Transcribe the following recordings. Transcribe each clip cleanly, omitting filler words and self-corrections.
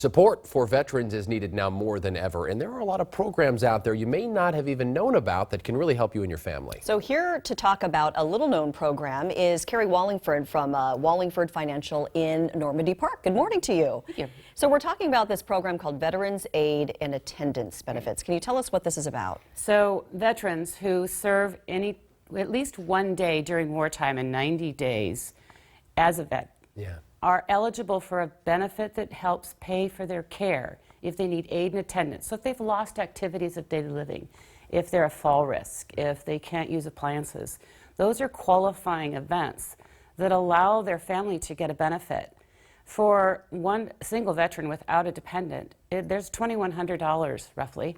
Support for veterans is needed now more than ever, and there are a lot of programs out there you may not have even known about that can really help you and your family. So here to talk about a little-known program is Kerry Wallingford from Wallingford Financial in Normandy Park. At you. Thank you. So we're talking about this program called Veterans Aid and Attendance Benefits. Can you tell us what this is about? So veterans who serve at least one day during wartime in 90 days as a vet are eligible for a benefit that helps pay for their care if they need aid and attendance. So if they've lost activities of daily living, if they're a fall risk, if they can't use appliances, those are qualifying events that allow their family to get a benefit. For one single veteran without a dependent, there's $2,100 roughly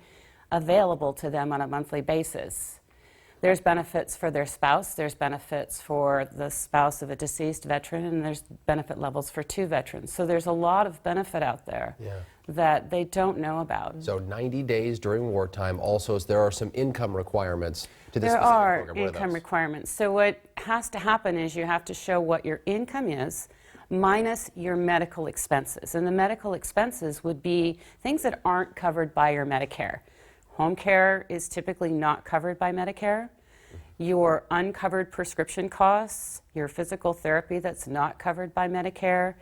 available to them on a monthly basis. There's benefits for their spouse, there's benefits for the spouse of a deceased veteran, and there's benefit levels for two veterans. So there's a lot of benefit out there that they don't know about. So 90 days during wartime. Also, there are some income requirements to this There specific are program. income requirements. So what has to happen is you have to show what your income is minus your medical expenses. And the medical expenses would be things that aren't covered by your Medicare. Home care is typically not covered by Medicare. Your uncovered prescription costs, your physical therapy that's not covered by Medicare.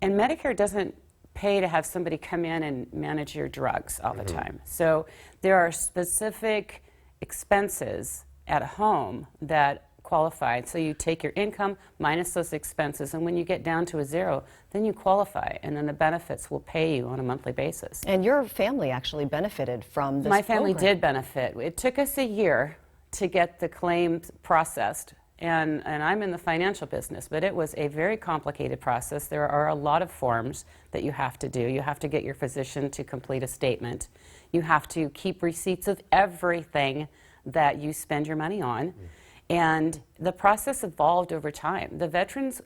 And Medicare doesn't pay to have somebody come in and manage your drugs all the time. So there are specific expenses at home that qualify. So you take your income minus those expenses, and when you get down to a zero, then you qualify, and then the benefits will pay you on a monthly basis. And your family actually benefited from this My family program. did benefit. It took us a year to get the claims processed, and I'm in the financial business, but it was a very complicated process. There are a lot of forms that you have to do. You have to get your physician to complete a statement. You have to keep receipts of everything that you spend your money on. And the process evolved over time. The veterans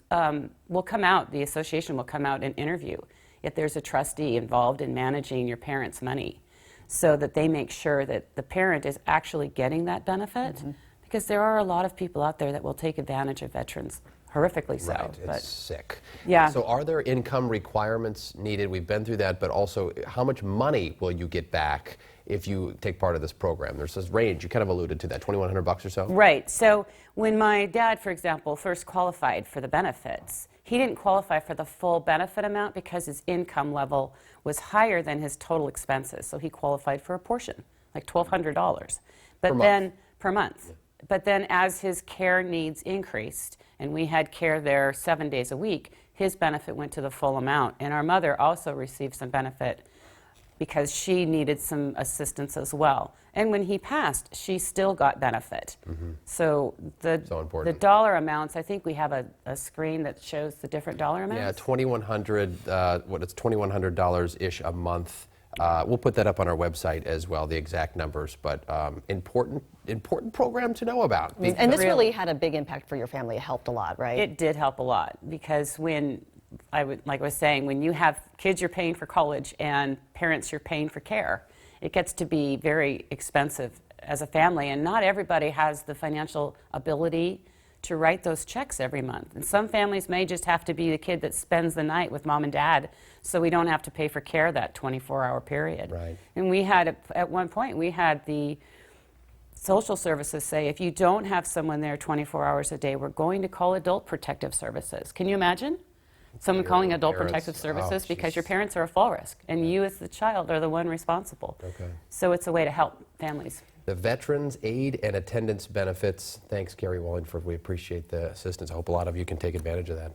will come out, the association will come out and interview if there's a trustee involved in managing your parents' money, so that they make sure that the parent is actually getting that benefit, because there are a lot of people out there that will take advantage of veterans, horrifically so. Right, it's sick. Yeah. So are there income requirements needed? We've been through that, but also how much money will you get back if you take part of this program? There's this range, you kind of alluded to that, $2,100 or so? Right. So when my dad, for example, first qualified for the benefits, he didn't qualify for the full benefit amount because his income level was higher than his total expenses. So he qualified for a portion, like $1,200. But then per month. But then as his care needs increased, and we had care there 7 days a week, his benefit went to the full amount. And our mother also received some benefit because she needed some assistance as well. And when he passed, she still got benefit. So the dollar amounts, I think we have a screen that shows the different dollar amounts. Yeah, it's $2,100-ish a month. We'll put that up on our website as well, the exact numbers, but important program to know about. And this really had a big impact for your family. It helped a lot, right? It did help a lot, because when like I was saying, when you have kids you're paying for college and parents you're paying for care, it gets to be very expensive as a family, and not everybody has the financial ability to write those checks every month. And some families may just have to be the kid that spends the night with mom and dad, so we don't have to pay for care that 24-hour period. Right. And we had, at one point, we had the social services say, if you don't have someone there 24 hours a day, we're going to call Adult Protective Services. Can you imagine? Someone calling Adult Protective Services because your parents are a fall risk, and you as the child are the one responsible. So it's a way to help families. The Veterans Aid and Attendance Benefits. Thanks, Kerry Wallingford. We appreciate the assistance. I hope a lot of you can take advantage of that.